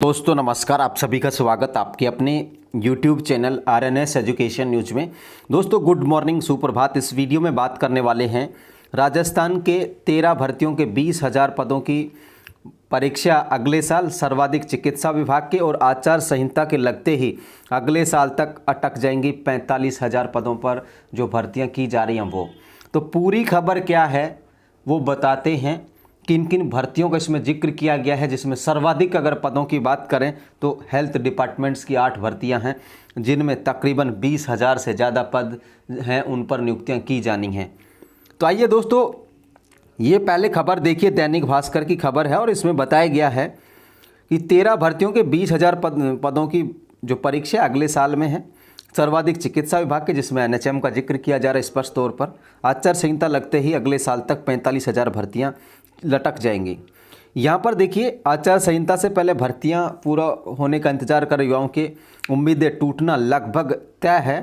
दोस्तों नमस्कार, आप सभी का स्वागत आपके अपने YouTube channel RNS education news में। दोस्तों गुड मॉर्निंग, सुप्रभात। इस वीडियो में बात करने वाले हैं राजस्थान के 13 भर्तियों के 20,000 पदों की परीक्षा अगले साल सर्वाधिक चिकित्सा विभाग के, और आचार संहिता के लगते ही अगले साल तक अटक जाएंगी 45,000 पदों पर जो भर्तियां की जा रही हैं वो। तो पूरी खबर क्या है वो बताते हैं। किन किन भर्तियों का इसमें जिक्र किया गया है, जिसमें सर्वाधिक अगर पदों की बात करें तो हेल्थ डिपार्टमेंट्स की 8 भर्तियां हैं, जिनमें तकरीबन 20,000 से ज़्यादा पद हैं, उन पर नियुक्तियां की जानी हैं। तो आइए दोस्तों, ये पहले खबर देखिए, दैनिक भास्कर की खबर है और इसमें बताया गया है कि 13 भर्तियों के 20,000 पदों की जो परीक्षा अगले साल में है सर्वाधिक चिकित्सा विभाग के, जिसमें एनएचएम का जिक्र किया जा रहा है स्पष्ट तौर पर। आचार संहिता लगते ही अगले साल तक 45,000 भर्तियां लटक जाएंगी। यहाँ पर देखिए, आचार संहिता से पहले भर्तियां पूरा होने का इंतजार कर युवाओं की उम्मीदें टूटना लगभग तय है।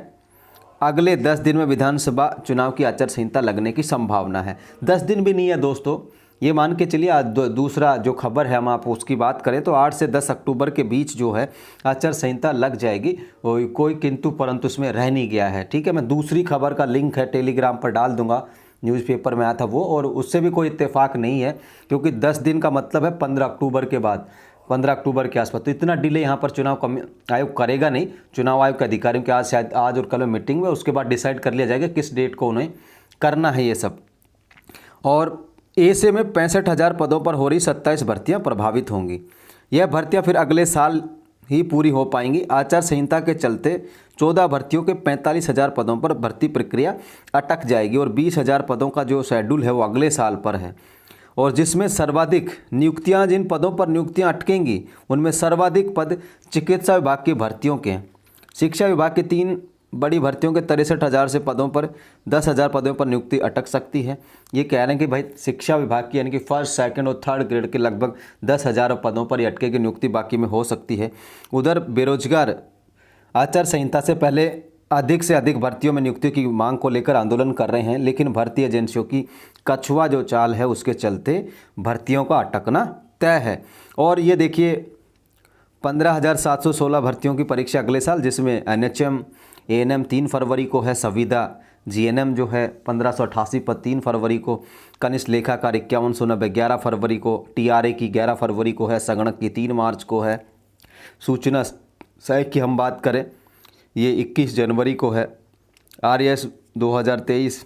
अगले 10 दिन में विधानसभा चुनाव की आचार संहिता लगने की संभावना है। 10 दिन भी नहीं है दोस्तों, ये मान के चलिए। आज दूसरा जो खबर है, हम आप उसकी बात करें तो 8 से 10 अक्टूबर के बीच जो है आचार संहिता लग जाएगी। कोई किंतु परंतु इसमें रह नहीं गया है। ठीक है, मैं दूसरी खबर का लिंक है टेलीग्राम पर डाल दूंगा, न्यूज़पेपर में आया था वो, और उससे भी कोई इत्तेफाक नहीं है, क्योंकि 10 दिन का मतलब है 15 अक्टूबर के बाद, 15 अक्टूबर के आसपास। तो इतना डिले यहाँ पर चुनाव आयोग करेगा नहीं। चुनाव आयोग के अधिकारियों के आज शायद आज और कल में मीटिंग में, उसके बाद डिसाइड कर लिया जाएगा किस डेट को उन्हें करना है ये सब। और ऐसे में 65,000 पदों पर हो रही 27 भर्तियाँ प्रभावित होंगी। यह भर्तियाँ फिर अगले साल ही पूरी हो पाएंगी। आचार संहिता के चलते 14 भर्तियों के 45,000 पदों पर भर्ती प्रक्रिया अटक जाएगी, और 20,000 पदों का जो शेड्यूल है वो अगले साल पर है। और जिसमें सर्वाधिक नियुक्तियां, जिन पदों पर नियुक्तियां अटकेंगी उनमें सर्वाधिक पद चिकित्सा विभाग की भर्तियों के हैं। शिक्षा विभाग की 3 बड़ी भर्तियों के 63,000 से पदों पर 10,000 पदों पर नियुक्ति अटक सकती है। ये कह रहे हैं कि भाई शिक्षा विभाग की यानी कि फर्स्ट, सेकंड और थर्ड ग्रेड के लगभग 10,000 पदों पर अटके की नियुक्ति बाकी में हो सकती है। उधर बेरोजगार आचार संहिता से पहले अधिक से अधिक भर्तियों में नियुक्ति की मांग को लेकर आंदोलन कर रहे हैं, लेकिन भर्ती एजेंसियों की कछुआ जो चाल है उसके चलते भर्तियों का अटकना तय है। और ये देखिए, 15,716 भर्तियों की परीक्षा अगले साल, जिसमें एनएचएम एएनएम 3 फरवरी को है, संविदा जीएनएम जो है 1588 पद 3 फरवरी को, कनिष्ठ लेखाकार 5190 11 फरवरी को, टीआरए की 11 फरवरी को है, संगणक की 3 मार्च को है, सूचना सहायक की हम बात करें ये 21 जनवरी को है, आरएस 2023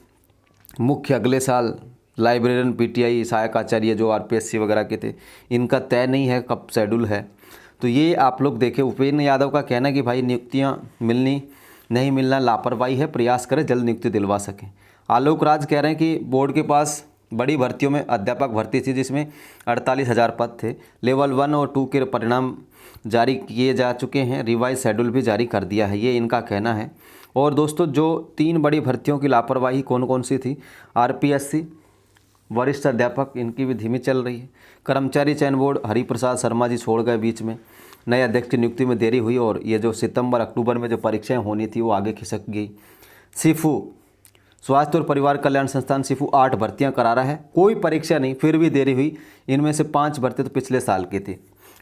मुख्य अगले साल, लाइब्रेरियन पीटीआई सहायक आचार्य जो आरपीएससी वगैरह के थे इनका तय नहीं है कब शेड्यूल है। तो ये आप लोग देखें। उपेंद्र यादव का कहना है कि भाई नियुक्तियां मिलनी नहीं मिलना लापरवाही है, प्रयास करें जल्द नियुक्ति दिलवा सकें। आलोक राज कह रहे हैं कि बोर्ड के पास बड़ी भर्तियों में अध्यापक भर्ती थी, जिसमें 48,000 पद थे। लेवल 1 और 2 के परिणाम जारी किए जा चुके हैं, रिवाइज शेड्यूल भी जारी कर दिया है, ये इनका कहना है। और दोस्तों, जो 3 बड़ी भर्तियों की लापरवाही कौन कौन सी थी? आरपीएससी वरिष्ठ अध्यापक, इनकी भी धीमी चल रही है। कर्मचारी चयन बोर्ड हरिप्रसाद शर्मा जी छोड़ गए बीच में, नए अध्यक्ष की नियुक्ति में देरी हुई, और ये जो सितंबर अक्टूबर में जो परीक्षाएं होनी थी वो आगे खिसक गई। सिफू स्वास्थ्य और परिवार कल्याण संस्थान सिफू 8 भर्तियां करा रहा है, कोई परीक्षा नहीं, फिर भी देरी हुई। इनमें से 5 भर्ती तो पिछले साल की थी।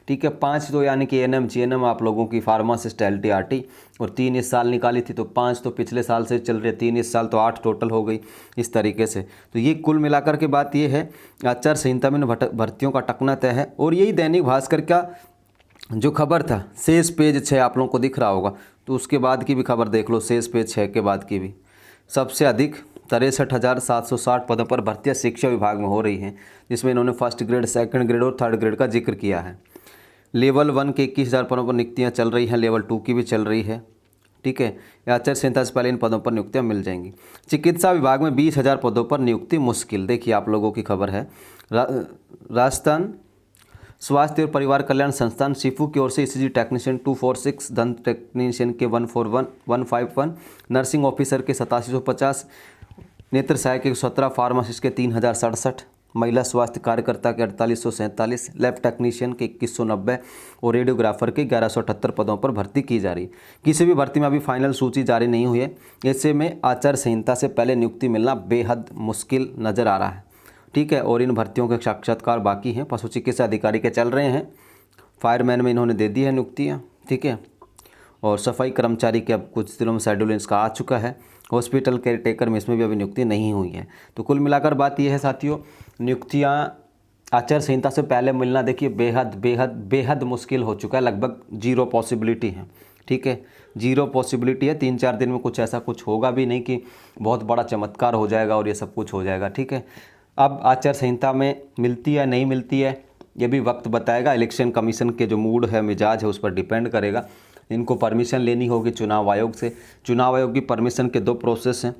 ठीक है, 5 तो यानी कि एएनएम जीएनएम आप लोगों की, फार्मासिस्ट एलटीआरटी, और 3 इस साल निकाली थी, तो 5 तो पिछले साल से चल रही है, 3 इस साल, तो 8 टोटल हो गई इस तरीके से। तो ये कुल मिलाकर के बात ये है, आचार संहिता में भर्तियों का टकना तय है। और यही दैनिक भास्कर का जो खबर था, शेष पेज 6 आप लोगों को दिख रहा होगा, तो उसके बाद की भी खबर देख लो, शेष पेज 6 के बाद की भी। सबसे अधिक 63,760 पदों पर भर्तियां शिक्षा विभाग में हो रही हैं, जिसमें इन्होंने फर्स्ट ग्रेड, सेकंड ग्रेड और थर्ड ग्रेड का जिक्र किया है। लेवल 1 के 21,000 पदों पर नियुक्तियां चल रही हैं, लेवल 2 की भी चल रही है। ठीक है, आचार संहिता से पहले इन पदों पर नियुक्तियां मिल जाएंगी। चिकित्सा विभाग में 20,000 पदों पर नियुक्ति मुश्किल। देखिए आप लोगों की खबर है, राजस्थान स्वास्थ्य और परिवार कल्याण संस्थान सिफू की ओर से ईसीजी टेक्नीशियन 246, दंत टेक्नीशियन के 151, नर्सिंग ऑफिसर के 8750, नेत्र सहायक के 17, फार्मासिस्ट के 3,067, महिला स्वास्थ्य कार्यकर्ता के 4847, लैब टेक्नीशियन के 2190 और रेडियोग्राफर के 1178 पदों पर भर्ती की जा रही। किसी भी भर्ती में अभी फाइनल सूची जारी नहीं हुई है। ऐसे में आचार संहिता से पहले नियुक्ति मिलना बेहद मुश्किल नज़र आ रहा है। ठीक है, और इन भर्तियों के साक्षात्कार बाकी हैं, पशु चिकित्सा अधिकारी के चल रहे हैं, फायरमैन में इन्होंने दे दी है नियुक्तियाँ, ठीक है। और सफाई कर्मचारी के अब कुछ दिनों में शेड्यूल इसका आ चुका है। हॉस्पिटल केयर टेकर में इसमें भी अभी नियुक्ति नहीं हुई है। तो कुल मिलाकर बात यह है साथियों, नियुक्तियाँ आचार संहिता से पहले मिलना देखिए बेहद बेहद बेहद मुश्किल हो चुका है, लगभग 0 पॉसिबिलिटी है, ठीक है। 0 पॉसिबिलिटी है। 3-4 दिन में कुछ ऐसा कुछ होगा भी नहीं कि बहुत बड़ा चमत्कार हो जाएगा और ये सब कुछ हो जाएगा, ठीक है। अब आचार संहिता में मिलती है नहीं मिलती है ये भी वक्त बताएगा। इलेक्शन कमीशन के जो मूड है, मिजाज है, उस पर डिपेंड करेगा। इनको परमिशन लेनी होगी चुनाव आयोग से। चुनाव आयोग की परमिशन के 2 प्रोसेस हैं।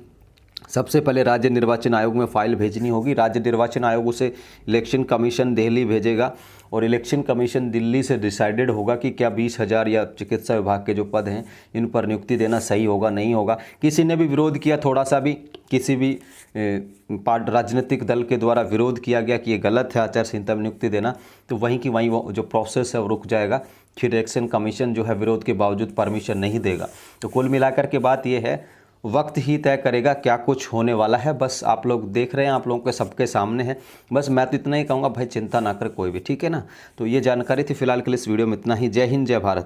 सबसे पहले राज्य निर्वाचन आयोग में फ़ाइल भेजनी होगी। राज्य निर्वाचन आयोग उसे इलेक्शन कमीशन दिल्ली भेजेगा और इलेक्शन कमीशन दिल्ली से डिसाइडेड होगा कि क्या 20,000 या चिकित्सा विभाग के जो पद हैं इन पर नियुक्ति देना सही होगा नहीं होगा। किसी ने भी विरोध किया, थोड़ा सा भी किसी भी राजनीतिक दल के द्वारा विरोध किया गया कि ये गलत है आचार संहिता में नियुक्ति देना, तो वहीं की वहीं वो जो प्रोसेस है वो रुक जाएगा। फिर इलेक्शन कमीशन जो है विरोध के बावजूद परमिशन नहीं देगा। तो कुल मिलाकर के बात ये है, वक्त ही तय करेगा क्या कुछ होने वाला है। बस आप लोग देख रहे हैं, आप लोगों के सबके सामने है। बस मैं तो इतना ही कहूँगा भाई, चिंता ना कर कोई भी, ठीक है ना। तो ये जानकारी थी फिलहाल के लिए इस वीडियो में इतना ही। जय हिंद, जय भारत।